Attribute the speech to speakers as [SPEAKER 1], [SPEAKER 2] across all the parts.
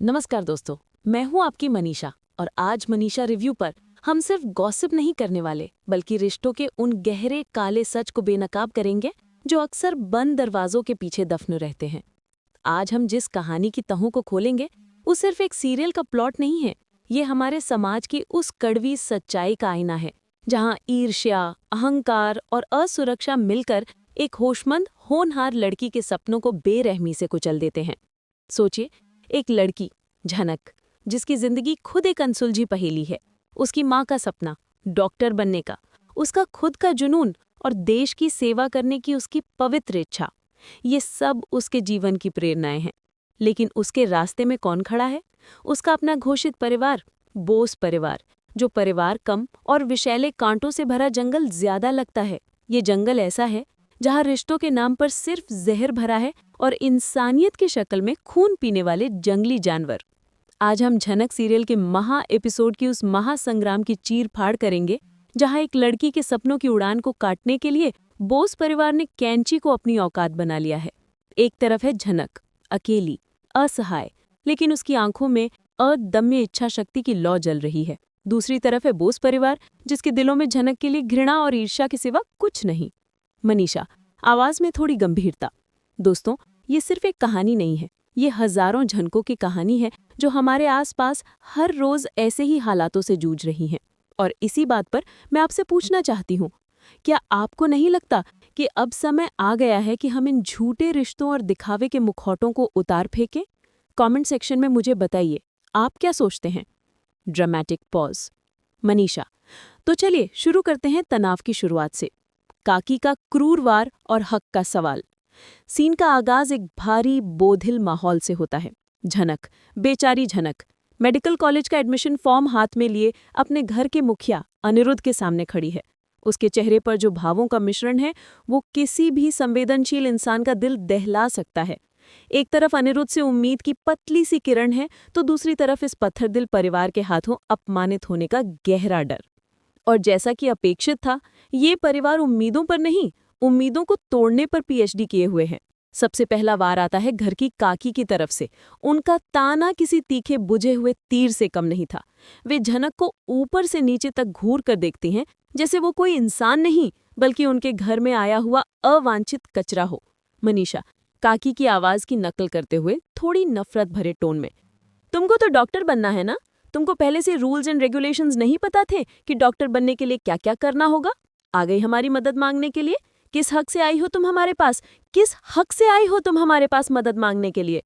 [SPEAKER 1] नमस्कार दोस्तों, मैं हूं आपकी मनीषा और आज मनीषा रिव्यू पर हम सिर्फ गॉसिप नहीं करने वाले बल्कि रिश्तों के उन गहरे काले सच को बेनकाब करेंगे जो अक्सर बंद दरवाजों के पीछे दफन रहते हैं। आज हम जिस कहानी की तहों को खोलेंगे वो सिर्फ एक सीरियल का प्लॉट नहीं है, ये हमारे समाज की उस कड़वी सच्चाई का आईना है जहां ईर्ष्या, अहंकार और असुरक्षा मिलकर एक होशमंद होनहार लड़की के सपनों को बेरहमी से कुचल देते हैं। सोचिए, एक लड़की झनक जिसकी जिंदगी खुद एक अनसुलझी पहेली है, उसकी माँ का सपना डॉक्टर बनने का, उसका खुद का जुनून और देश की सेवा करने की उसकी पवित्र इच्छा, ये सब उसके जीवन की प्रेरणाएं हैं। लेकिन उसके रास्ते में कौन खड़ा है? उसका अपना घोषित परिवार, बोस परिवार, जो परिवार कम और विषैले कांटों से भरा जंगल ज्यादा लगता है। ये जंगल ऐसा है जहाँ रिश्तों के नाम पर सिर्फ जहर भरा है और इंसानियत की शक्ल में खून पीने वाले जंगली जानवर। आज हम झनक सीरियल के महा एपिसोड की उस महासंग्राम की चीर-फाड़ करेंगे जहां एक लड़की के सपनों की उड़ान को काटने के लिए बोस परिवार ने कैंची को अपनी औकात बना लिया है। एक तरफ है झनक, अकेली, असहाय, लेकिन उसकी आंखों में अदम्य इच्छा शक्ति की लौ जल रही है। दूसरी तरफ है बोस परिवार, जिसके दिलों में झनक के लिए घृणा और ईर्ष्या के सिवा कुछ नहीं। मनीषा, आवाज में थोड़ी गंभीरता। दोस्तों, ये सिर्फ एक कहानी नहीं है, ये हजारों झनकों की कहानी है जो हमारे आसपास हर रोज ऐसे ही हालातों से जूझ रही हैं। और इसी बात पर मैं आपसे पूछना चाहती हूँ, क्या आपको नहीं लगता कि अब समय आ गया है कि हम इन झूठे रिश्तों और दिखावे के मुखौटों को उतार फेंकें? कमेंट सेक्शन में मुझे बताइए, आप क्या सोचते हैं? Dramatic pause. मनीषा, तो चलिए शुरू करते हैं तनाव की शुरुआत से। काकी का क्रूर वार और हक का सवाल। सीन का आगाज एक भारी बोधिल माहौल से होता है। झनक, बेचारी झनक, मेडिकल कॉलेज का एडमिशन फॉर्म हाथ में लिए अपने घर के मुखिया अनिरुद्ध के सामने खड़ी है। उसके चेहरे पर जो भावों का मिश्रण है वो किसी भी संवेदनशील इंसान का दिल दहला सकता है। एक तरफ अनिरुद्ध से उम्मीद की पतली सी किरण है तो दूसरी तरफ इस पत्थरदिल परिवार के हाथों अपमानित होने का गहरा डर। और जैसा कि अपेक्षित था, ये परिवार उम्मीदों पर नहीं, उम्मीदों को तोड़ने पर पीएचडी किए हुए हैं। सबसे पहला वार आता है घर की काकी की तरफ से। उनका ताना किसी तीखे बुझे हुए तीर से कम नहीं था। वे झनक को ऊपर से नीचे तक घूर कर देखती हैं, जैसे वो कोई इंसान नहीं बल्कि उनके घर में आया हुआ अवांछित कचरा हो। मनीषा, काकी की आवाज की नकल करते हुए थोड़ी नफरत भरे टोन में, तुमको तो डॉक्टर बनना है ना? तुमको पहले से रूल्स एंड रेगुलेशंस नहीं पता थे कि डॉक्टर बनने के लिए क्या क्या करना होगा? आ गई हमारी मदद मांगने के लिए? किस हक से आई हो तुम हमारे पास? किस हक से आई हो तुम हमारे पास मदद मांगने के लिए?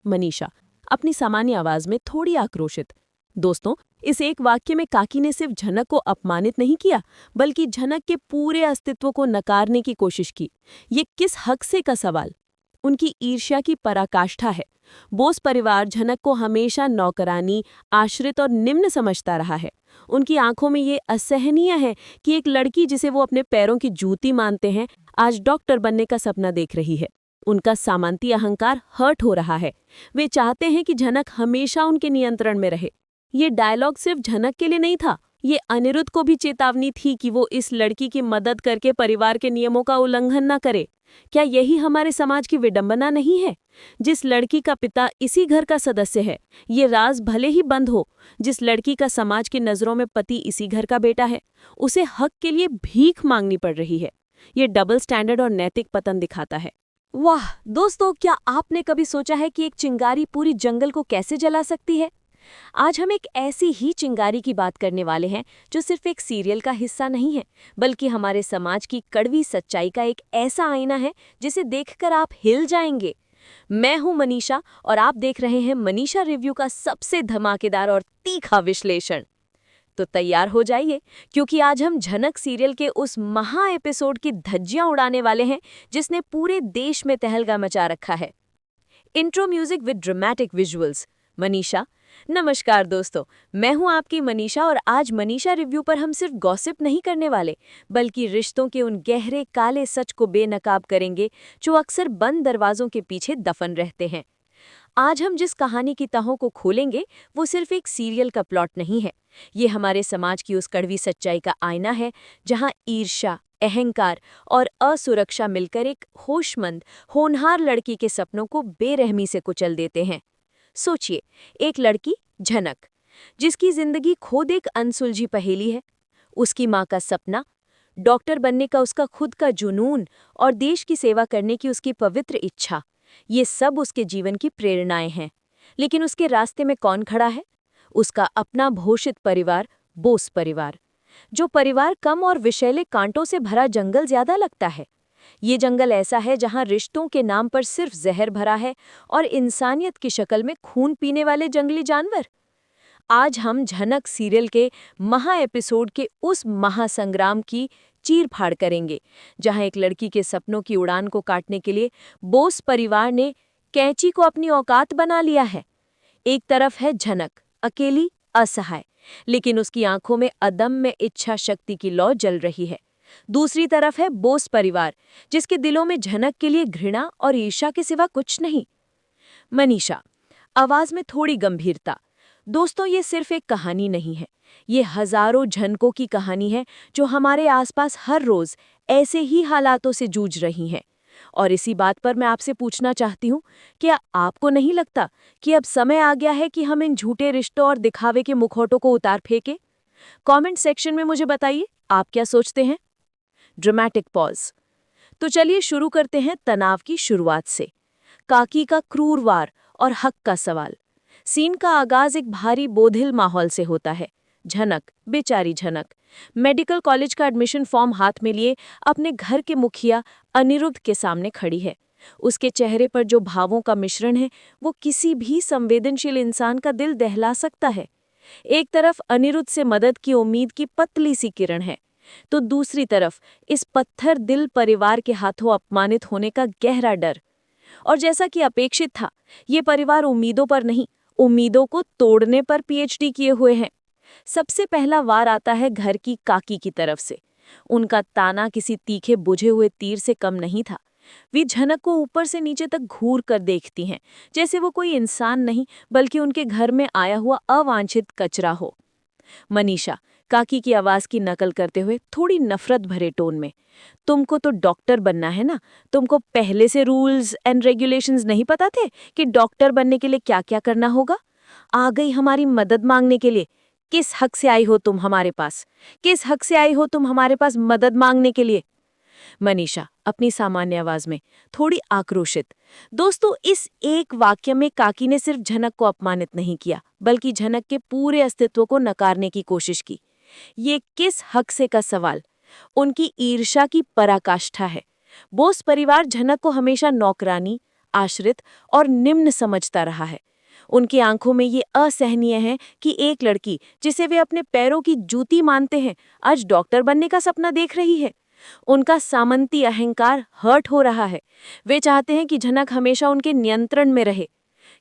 [SPEAKER 1] मनीषा, अपनी सामान्य आवाज में थोड़ी आक्रोशित। दोस्तों, इस एक वाक्य में काकी ने सिर्फ झनक को अपमानित नहीं किया बल्कि झनक के पूरे अस्तित्व को नकारने की कोशिश की। ये किस हक से का सवाल उनकी ईर्ष्या की पराकाष्ठा है। बोस परिवार झनक को हमेशा नौकरानी, आश्रित और निम्न समझता रहा है। उनकी आंखों में ये असहनीय है कि एक लड़की जिसे वो अपने पैरों की जूती मानते हैं, आज डॉक्टर बनने का सपना देख रही है। उनका सामंती अहंकार हर्ट हो रहा है। वे चाहते हैं कि झनक हमेशा उनके नियंत्रण में रहे। ये डायलॉग सिर्फ झनक के लिए नहीं था, ये अनिरुद्ध को भी चेतावनी थी कि वो इस लड़की की मदद करके परिवार के नियमों का उल्लंघन न करे। क्या यही हमारे समाज की विडंबना नहीं है? जिस लड़की का पिता इसी घर का सदस्य है, ये राज भले ही बंद हो, जिस लड़की का समाज की नजरों में पति इसी घर का बेटा है, उसे हक के लिए भीख मांगनी पड़ रही है। ये डबल स्टैंडर्ड और नैतिक पतन दिखाता है। वाह दोस्तों, क्या आपने कभी सोचा है कि एक चिंगारी पूरी जंगल को कैसे जला सकती है? आज हम एक ऐसी ही चिंगारी की बात करने वाले हैं जो सिर्फ एक सीरियल का हिस्सा नहीं है बल्कि हमारे समाज की कड़वी सच्चाई का एक ऐसा आईना है जिसे देखकर आप हिल जाएंगे। मैं हूं मनीषा और आप देख रहे हैं मनीषा रिव्यू का सबसे धमाकेदार और तीखा विश्लेषण। तो तैयार हो जाइए, क्योंकि आज हम झनक सीरियल के उस महा एपिसोड की धज्जियां उड़ाने वाले हैं जिसने पूरे देश में तहलका मचा रखा है। Intro music with dramatic visuals. Manisha, नमस्कार दोस्तों, मैं हूं आपकी मनीषा और आज मनीषा रिव्यू पर हम सिर्फ गॉसिप नहीं करने वाले बल्कि रिश्तों के उन गहरे काले सच को बेनकाब करेंगे जो अक्सर बंद दरवाजों के पीछे दफन रहते हैं। आज हम जिस कहानी की तहों को खोलेंगे वो सिर्फ एक सीरियल का प्लॉट नहीं है, ये हमारे समाज की उस कड़वी सच्चाई का आईना है जहां ईर्ष्या, अहंकार और असुरक्षा मिलकर एक होशमंद, होनहार लड़की के सपनों को बेरहमी से कुचल देते हैं।
[SPEAKER 2] सोचिए, एक लड़की झनक, जिसकी जिंदगी खुद एक अनसुलझी पहेली है। उसकी माँ का सपना, डॉक्टर बनने का उसका खुद का जुनून और देश की सेवा करने की उसकी पवित्र इच्छा, ये सब उसके जीवन की प्रेरणाएं हैं। लेकिन उसके रास्ते में कौन खड़ा है? उसका अपना घोषित परिवार, बोस परिवार। जो परिवार कम और विषैले कांटों से भरा जंगल ज्यादा लगता है। ये जंगल ऐसा है जहां रिश्तों के नाम पर सिर्फ जहर भरा है और इंसानियत की शक्ल में खून पीने वाले जंगली जानवर। आज हम झनक सीरियल के महा एपिसोड के उस महासंग्राम की चीर-फाड़ करेंगे, जहां एक लड़की के सपनों की उड़ान को काटने के लिए बोस परिवार ने कैंची को अपनी औकात बना लिया है। एक तरफ है झनक, अकेली, असहाय, लेकिन उसकी आंखों में अदम्य इच्छा शक्ति की लौ जल रही है। दूसरी तरफ है बोस परिवार, जिसके दिलों में झनक के लिए घृणा और ईर्ष्या के सिवा कुछ नहीं। मनीषा, आवाज में थोड़ी गंभीरता। दोस्तों, ये सिर्फ एक कहानी नहीं है, ये हजारों झनकों की कहानी है जो हमारे आसपास हर रोज ऐसे ही हालातों से जूझ रही हैं। और इसी बात पर मैं आपसे पूछना चाहती हूँ, क्या आपको नहीं लगता कि अब समय आ गया है कि हम इन झूठे रिश्तों और दिखावे के मुखौटों को उतार फेंकें? कमेंट सेक्शन में मुझे बताइए, आप क्या सोचते हैं? Dramatic pause. तो चलिए शुरू करते हैं तनाव की शुरुआत से। काकी का क्रूर वार और हक का सवाल। सीन का आगाज एक भारी बोधिल माहौल से होता है। झनक, बेचारी झनक, मेडिकल कॉलेज का एडमिशन फॉर्म हाथ में लिए अपने घर के मुखिया अनिरुद्ध के सामने खड़ी है। उसके चेहरे पर जो भावों का मिश्रण है, वो किसी भी संवेदनशील इंसान का दिल दहला सकता है। एक तरफ अनिरुद्ध से मदद की उम्मीद की पतली सी किरण है, तो दूसरी तरफ इस पत्थर दिल परिवार के हाथों अपमानित होने का गहरा डर। और जैसा कि अपेक्षित था, ये परिवार उम्मीदों पर नहीं, उम्मीदों को तोड़ने पर पीएचडी किए हुए हैं। सबसे पहला वार आता है घर की काकी की तरफ से। उनका ताना किसी तीखे बुझे हुए तीर से कम नहीं था। वे झनक को ऊपर से नीचे तक घूर कर देखती हैं, जैसे वो कोई इंसान नहीं बल्कि उनके घर में आया हुआ अवांछित कचरा हो। मनीषा, काकी की आवाज की नकल करते हुए थोड़ी नफरत भरे टोन में, तुमको तो डॉक्टर बनना है ना? तुमको पहले से रूल्स एंड रेगुलेशंस नहीं पता थे कि डॉक्टर बनने के लिए क्या क्या करना होगा? आ गई हमारी मदद मांगने के लिए। किस हक से आई हो तुम हमारे पास? किस हक से आई हो तुम हमारे पास मदद मांगने के लिए? मनीषा, अपनी सामान्य आवाज में, थोड़ी आक्रोशित। दोस्तों, इस एक वाक्य में काकी ने सिर्फ झनक को अपमानित नहीं किया, बल्कि झनक के पूरे अस्तित्व को नकारने की कोशिश की। ये किस हक से का सवाल उनकी ईर्ष्या की पराकाष्ठा है। बोस परिवार झनक को हमेशा नौकरानी, आश्रित और निम्न समझता रहा है। उनकी आंखों में ये असहनीय है कि एक लड़की, जिसे वे अपने पैरों की जूती मानते हैं, आज डॉक्टर बनने का सपना देख रही है। उनका सामंती अहंकार हर्ट हो रहा है। वे चाहते हैं कि झनक हमेशा उनके नियंत्रण में रहे।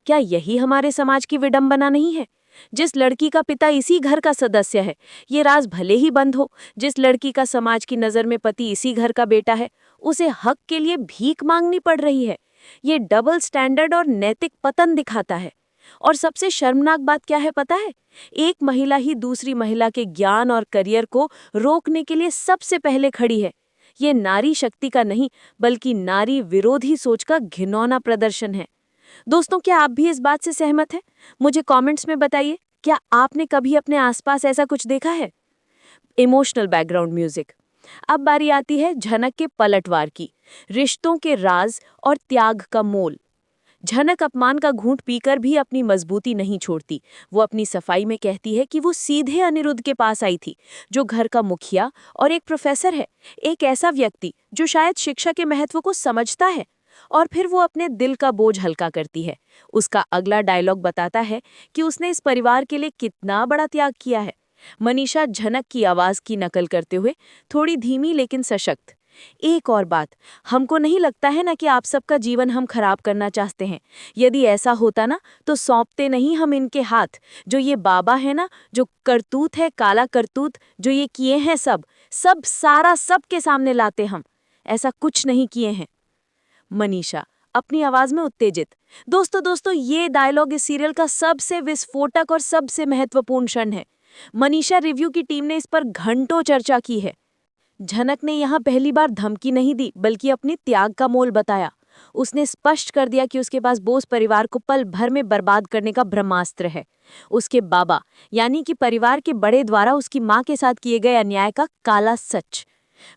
[SPEAKER 2] क्या यही हमारे समाज की विडंबना नहीं है? जिस लड़की का पिता इसी घर का सदस्य है, ये राज भले ही बंद हो, जिस लड़की का समाज की नज़र में पति इसी घर का बेटा है, उसे हक के लिए भीख मांगनी पड़ रही है। ये डबल स्टैंडर्ड और नैतिक पतन दिखाता है। और सबसे शर्मनाक बात क्या है पता है? एक महिला ही दूसरी महिला के ज्ञान और करियर को रोकने के लिए सबसे पहले खड़ी है। ये नारी शक्ति का नहीं, बल्कि नारी विरोधी सोच का घिनौना प्रदर्शन है। दोस्तों, क्या आप भी इस बात से सहमत हैं? मुझे कमेंट्स में बताइए, क्या आपने कभी अपने आसपास ऐसा कुछ देखा है? Emotional background music. अब बारी आती है झनक के पलटवार की, रिश्तों के राज और त्याग का मोल। झनक अपमान का घूंट पीकर भी अपनी मजबूती नहीं छोड़ती। वो अपनी सफाई में कहती है कि वो सीधे अनिरुद्ध के पास आई थी, जो घर का मुखिया और एक प्रोफेसर है, एक ऐसा व्यक्ति जो शायद शिक्षा के महत्व को समझता है। और फिर वो अपने दिल का बोझ हल्का करती है। उसका अगला डायलॉग बताता है कि उसने इस परिवार के लिए कितना बड़ा त्याग किया है। मनीषा, झनक की आवाज की नकल करते हुए, थोड़ी धीमी लेकिन सशक्त। एक और बात, हमको नहीं लगता है ना कि आप सबका जीवन हम खराब करना चाहते हैं। यदि ऐसा होता ना, तो सौंपते नहीं हम इनके हाथ। जो ये बाबा है ना, जो करतूत है, काला करतूत जो ये किए हैं, सब सारा सबके सामने लाते हम। ऐसा कुछ नहीं किए हैं। मनीषा, अपनी आवाज में उत्तेजित। दोस्तों, ये डायलॉग इस सीरियल का सबसे विस्फोटक और सबसे महत्वपूर्ण क्षण है। मनीषा रिव्यू की टीम ने इस पर घंटों चर्चा की है। झनक ने यहाँ पहली बार धमकी नहीं दी, बल्कि अपने त्याग का मोल बताया। उसने स्पष्ट कर दिया कि उसके पास बोस परिवार को पल भर में बर्बाद करने का ब्रह्मास्त्र है। उसके बाबा यानी कि परिवार के बड़े द्वारा उसकी माँ के साथ किए गए अन्याय का काला सच।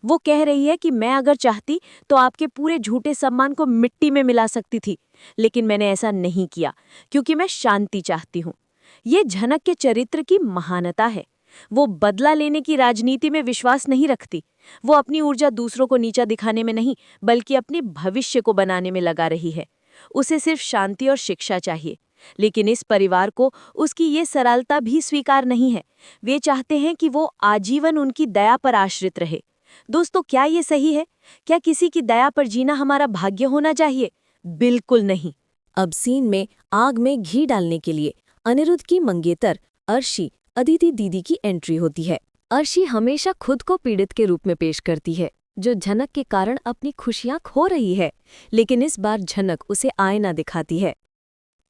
[SPEAKER 2] वो कह रही है कि मैं अगर चाहती तो आपके पूरे झूठे सम्मान को मिट्टी में मिला सकती थी, लेकिन मैंने ऐसा नहीं किया क्योंकि मैं शांति चाहती हूँ। ये झनक के चरित्र की महानता है। वो बदला लेने की राजनीति में विश्वास नहीं रखती। वो अपनी ऊर्जा दूसरों को नीचा दिखाने में नहीं, बल्कि अपने भविष्य को बनाने में लगा रही है। उसे सिर्फ शांति और शिक्षा चाहिए, लेकिन इस परिवार को उसकी ये सरलता भी स्वीकार नहीं है। वे चाहते हैं कि वो आजीवन उनकी दया पर आश्रित रहे। दोस्तों, क्या ये सही है? क्या किसी की दया पर जीना हमारा भाग्य होना चाहिए? बिल्कुल नहीं।
[SPEAKER 1] अब सीन में आग में घी डालने के लिए अनिरुद्ध की मंगेतर अर्शी अदिति दीदी की एंट्री होती है। अर्शी हमेशा खुद को पीड़ित के रूप में पेश करती है, जो झनक के कारण अपनी खुशियां खो रही है, लेकिन इस बार झनक उसे आईना दिखाती है।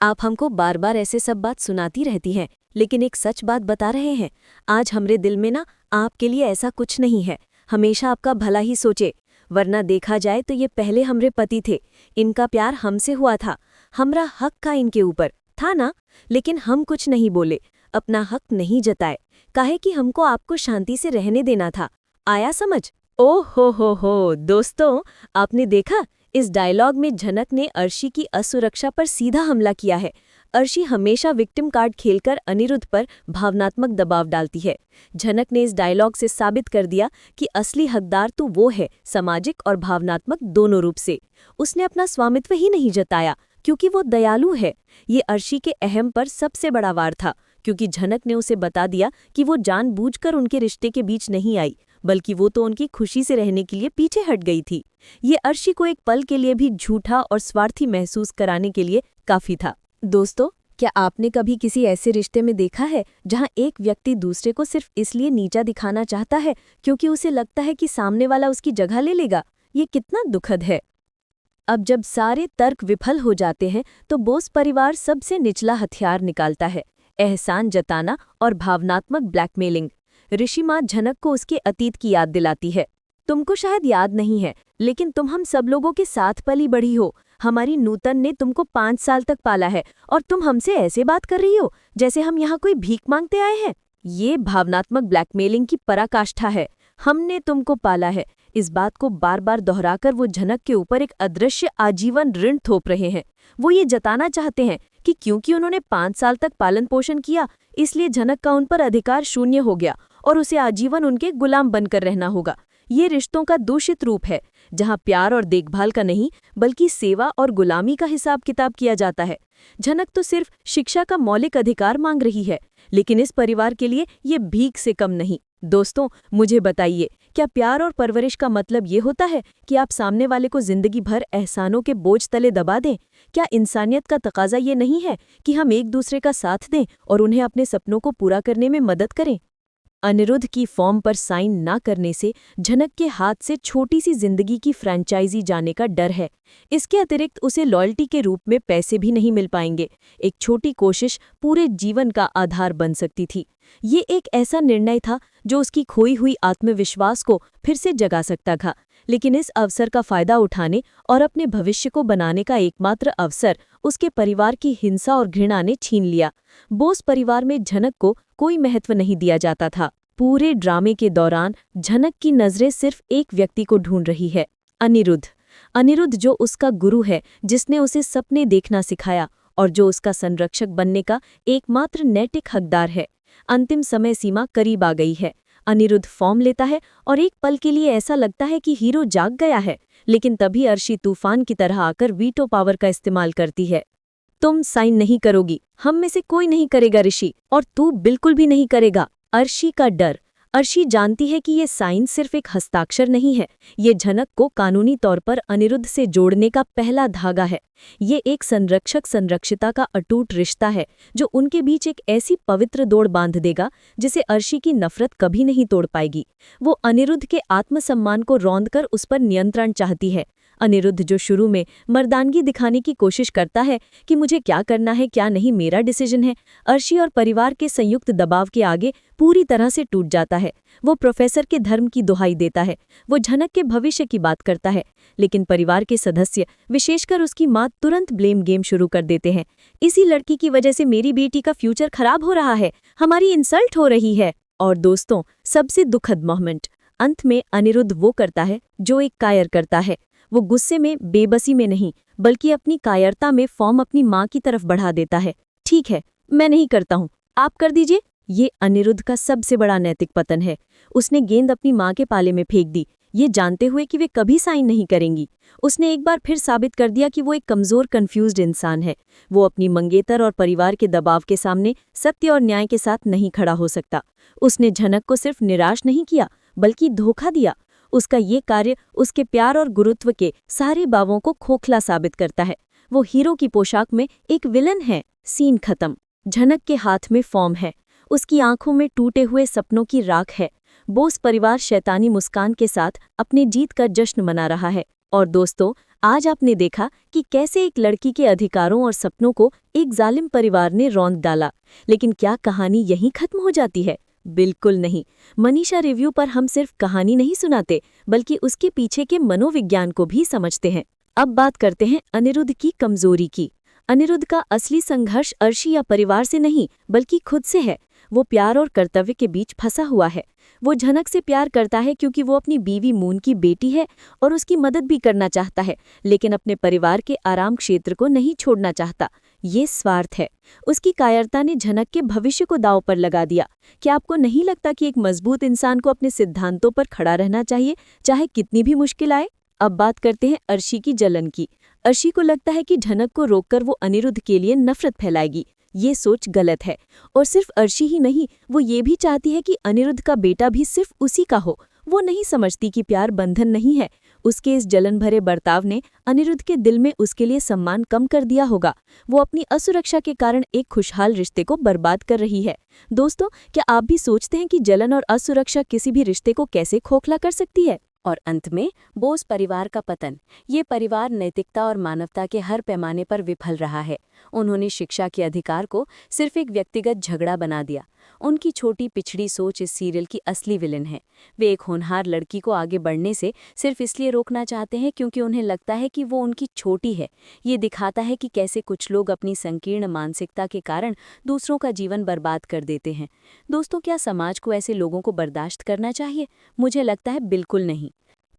[SPEAKER 1] आप हमको बार बार ऐसे सब बात सुनाती रहती हैं, लेकिन एक सच बात बता रहे हैं। आज हमरे दिल में ना आपके लिए ऐसा कुछ नहीं है। हमेशा आपका भला ही सोचे, वरना देखा जाए तो ये पहले हमरे पति थे। इनका प्यार हमसे हुआ था, हमरा हक का इनके ऊपर था ना, लेकिन हम कुछ नहीं बोले, अपना हक नहीं जताए, काहे कि हमको आपको शांति से रहने देना था। आया समझ? ओ हो दोस्तों, आपने देखा इस डायलॉग में झनक ने अर्शी की असुरक्षा पर सीधा हमला किया है। अर्शी हमेशा विक्टिम कार्ड खेलकर अनिरुद्ध पर भावनात्मक दबाव डालती है। झनक ने इस डायलॉग से साबित कर दिया कि असली हकदार तो वो है, सामाजिक और भावनात्मक दोनों रूप से। उसने अपना स्वामित्व ही नहीं जताया क्योंकि वो दयालु है। ये अर्शी के अहम पर सबसे बड़ा वार था, क्योंकि झनक ने उसे बता दिया कि वो जानबूझकर उनके रिश्ते के बीच नहीं आई, बल्कि वो तो उनकी खुशी से रहने के लिए पीछे हट गई थी। ये अर्शी को एक पल के लिए भी झूठा और स्वार्थी महसूस कराने के लिए काफी था। दोस्तों, क्या आपने कभी किसी ऐसे रिश्ते में देखा है जहां एक व्यक्ति दूसरे को सिर्फ इसलिए नीचा दिखाना चाहता है क्योंकि उसे लगता है कि सामने वाला उसकी जगह ले लेगा? ये कितना दुखद है। अब जब सारे तर्क विफल हो जाते हैं तो बोस परिवार सबसे निचला हथियार निकालता है, एहसान जताना और भावनात्मक ब्लैकमेलिंग। ऋषि माँ झनक को उसके अतीत की याद दिलाती है। तुमको शायद याद नहीं है, लेकिन तुम हम सब लोगों के साथ पली बढ़ी हो। हमारी नूतन ने तुमको 5 साल तक पाला है और तुम हमसे ऐसे बात कर रही हो जैसे हम यहाँ कोई भीख मांगते आए हैं। ये भावनात्मक ब्लैकमेलिंग की पराकाष्ठा है। हमने तुमको पाला है, इस बात को बार बार दोहराकर वो झनक के ऊपर एक अदृश्य आजीवन ऋण थोप रहे हैं। वो ये जताना चाहते हैं कि क्योंकि उन्होंने 5 साल तक पालन पोषण किया, इसलिए झनक का उन पर अधिकार शून्य हो गया और उसे आजीवन उनके गुलाम बनकर रहना होगा। ये रिश्तों का दूषित रूप है, जहां प्यार और देखभाल का नहीं, बल्कि सेवा और गुलामी का हिसाब किताब किया जाता है। झनक तो सिर्फ शिक्षा का मौलिक अधिकार मांग रही है, लेकिन इस परिवार के लिए ये भीख से कम नहीं। दोस्तों, मुझे बताइए, क्या प्यार और परवरिश का मतलब ये होता है कि आप सामने वाले को जिंदगी भर एहसानों के बोझ तले दबा दें? क्या इंसानियत का तकाजा ये नहीं है कि हम एक दूसरे का साथ दें और उन्हें अपने सपनों को पूरा करने में मदद करें? अनिरुद्ध की फॉर्म पर साइन ना करने से झनक के हाथ से छोटी सी जिंदगी की फ्रैंचाइजी जाने का डर है। इसके अतिरिक्त उसे लॉयल्टी के रूप में पैसे भी नहीं मिल पाएंगे। एक छोटी कोशिश पूरे जीवन का आधार बन सकती थी। ये एक ऐसा निर्णय था जो उसकी खोई हुई आत्मविश्वास को फिर से जगा सकता था, लेकिन इस अवसर का फायदा उठाने और अपने भविष्य को बनाने का एकमात्र अवसर उसके परिवार की हिंसा और घृणा ने छीन लिया। बोस परिवार में झनक को कोई महत्व नहीं दिया जाता था। पूरे ड्रामे के दौरान झनक की नजरें सिर्फ एक व्यक्ति को ढूंढ रही है, अनिरुद्ध। अनिरुद्ध जो उसका गुरु है, जिसने उसे सपने देखना सिखाया और जो उसका संरक्षक बनने का एकमात्र नैतिक हकदार है। अंतिम समय सीमा करीब आ गई है। अनिरुद्ध फॉर्म लेता है और एक पल के लिए ऐसा लगता है कि हीरो जाग गया है, लेकिन तभी अर्शी तूफान की तरह आकर वीटो पावर का इस्तेमाल करती है। तुम साइन नहीं करोगी, हम में से कोई नहीं करेगा ऋषि, और तू बिल्कुल भी नहीं करेगा। अर्शी का डर। अर्शी जानती है कि ये साइन सिर्फ एक हस्ताक्षर नहीं है, ये झनक को कानूनी तौर पर अनिरुद्ध से जोड़ने का पहला धागा है। ये एक संरक्षक संरक्षिता का अटूट रिश्ता है जो उनके बीच एक ऐसी पवित्र दौड़ बांध देगा जिसे अर्शी की नफरत कभी नहीं तोड़ पाएगी। वो अनिरुद्ध के आत्मसम्मान को रौंदकर उस पर नियंत्रण चाहती है।
[SPEAKER 2] अनिरुद्ध जो शुरू में मर्दानगी दिखाने की कोशिश करता है कि मुझे क्या करना है क्या नहीं मेरा डिसीजन है, अर्शी और परिवार के संयुक्त दबाव के आगे पूरी तरह से टूट जाता है। वो प्रोफेसर के धर्म की दुहाई देता है, वो झनक के भविष्य की बात करता है, लेकिन परिवार के सदस्य विशेषकर उसकी माँ तुरंत ब्लेम गेम शुरू कर देते हैं। इसी लड़की की वजह से मेरी बेटी का फ्यूचर खराब हो रहा है, हमारी इंसल्ट हो रही है। और दोस्तों, सबसे दुखद मोमेंट, अंत में अनिरुद्ध वो करता है जो एक कायर करता है। वो गुस्से में, बेबसी में नहीं, बल्कि अपनी कायरता में फॉर्म अपनी माँ की तरफ बढ़ा देता है। ठीक है, मैं नहीं करता हूँ, आप कर दीजिए। ये अनिरुद्ध का सबसे बड़ा नैतिक पतन है। उसने गेंद अपनी माँ के पाले में फेंक दी, ये जानते हुए कि वे कभी साइन नहीं करेंगी। उसने एक बार फिर साबित कर दिया कि वो एक कमज़ोर, कन्फ्यूज्ड इंसान है। वो अपनी मंगेतर और परिवार के दबाव के सामने सत्य और न्याय के साथ नहीं खड़ा हो सकता। उसने झनक को सिर्फ निराश नहीं किया, बल्कि धोखा दिया। उसका ये कार्य उसके प्यार और गुरुत्व के सारे बावों को खोखला साबित करता है। वो हीरो की पोशाक में एक विलन है। सीन खत्म। झनक के हाथ में फॉर्म है, उसकी आंखों में टूटे हुए सपनों की राख है। बोस परिवार शैतानी मुस्कान के साथ अपने जीत का जश्न मना रहा है। और दोस्तों, आज आपने देखा कि कैसे एक लड़की के अधिकारों और सपनों को एक जालिम परिवार ने रौंद डाला। लेकिन क्या कहानी यहीं खत्म हो जाती है? बिल्कुल नहीं। मनीषा रिव्यू पर हम सिर्फ कहानी नहीं सुनाते, बल्कि उसके पीछे के मनोविज्ञान को भी समझते हैं। अब बात करते हैं अनिरुद्ध की कमजोरी की। अनिरुद्ध का असली संघर्ष अर्शी या परिवार से नहीं, बल्कि खुद से है। वो प्यार और कर्तव्य के बीच फंसा हुआ है। वो झनक से प्यार करता है क्योंकि वो अपनी बीवी मून की बेटी है और उसकी मदद भी करना चाहता है, लेकिन अपने परिवार के आराम क्षेत्र को नहीं छोड़ना चाहता। ये स्वार्थ है। उसकी कायरता ने झनक के भविष्य को दांव पर लगा दिया। क्या आपको नहीं लगता कि एक मजबूत इंसान को अपने सिद्धांतों पर खड़ा रहना चाहिए, चाहे कितनी भी मुश्किल आए? अब बात करते हैं अर्शी की जलन की। अर्शी को लगता है कि झनक को रोककर वो अनिरुद्ध के लिए नफरत फैलाएगी। ये सोच गलत है। और सिर्फ अर्शी ही नहीं, वो ये भी चाहती है कि अनिरुद्ध का बेटा भी सिर्फ उसी का हो। वो नहीं समझती कि प्यार बंधन नहीं है। उसके इस जलन भरे बर्ताव ने अनिरुद्ध के दिल में उसके लिए सम्मान कम कर दिया होगा। वो अपनी असुरक्षा के कारण एक खुशहाल रिश्ते को बर्बाद कर रही है। दोस्तों, क्या आप भी सोचते हैं कि जलन और असुरक्षा किसी भी रिश्ते को कैसे खोखला कर सकती है? और अंत में बोस परिवार का पतन। ये परिवार नैतिकता और मानवता के हर पैमाने पर विफल रहा है। उन्होंने शिक्षा के अधिकार को सिर्फ एक व्यक्तिगत झगड़ा बना दिया। उनकी छोटी पिछड़ी सोच इस सीरियल की असली विलेन है। वे एक होनहार लड़की को आगे बढ़ने से सिर्फ इसलिए रोकना चाहते हैं क्योंकि उन्हें लगता है कि वो उनकी छोटी है। ये दिखाता है कि कैसे कुछ लोग अपनी संकीर्ण मानसिकता के कारण दूसरों का जीवन बर्बाद कर देते हैं। दोस्तों, क्या समाज को ऐसे लोगों को बर्दाश्त करना चाहिए? मुझे लगता है बिल्कुल नहीं।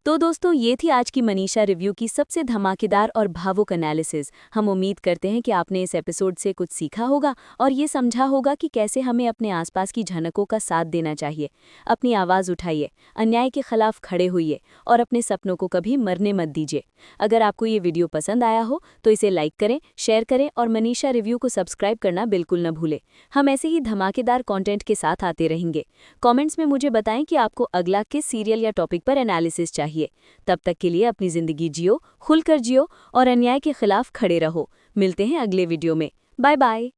[SPEAKER 2] तो दोस्तों, ये थी आज की मनीषा रिव्यू की सबसे धमाकेदार और भावुक एनालिसिस। हम उम्मीद करते हैं कि आपने इस एपिसोड से कुछ सीखा होगा और ये समझा होगा कि कैसे हमें अपने आसपास की झनकों का साथ देना चाहिए। अपनी आवाज़ उठाइए, अन्याय के खिलाफ खड़े होइए और अपने सपनों को कभी मरने मत दीजिए। अगर आपको ये वीडियो पसंद आया हो तो इसे लाइक करें, शेयर करें और मनीषा रिव्यू को सब्सक्राइब करना बिल्कुल न भूलें। हम ऐसे ही धमाकेदार कंटेंट के साथ आते रहेंगे। कमेंट्स में मुझे बताएं कि आपको अगला किस सीरियल या टॉपिक पर एनालिसिस चाहिए। तब तक के लिए अपनी जिंदगी जियो, खुलकर जियो और अन्याय के खिलाफ खड़े रहो। मिलते हैं अगले वीडियो में। Bye bye.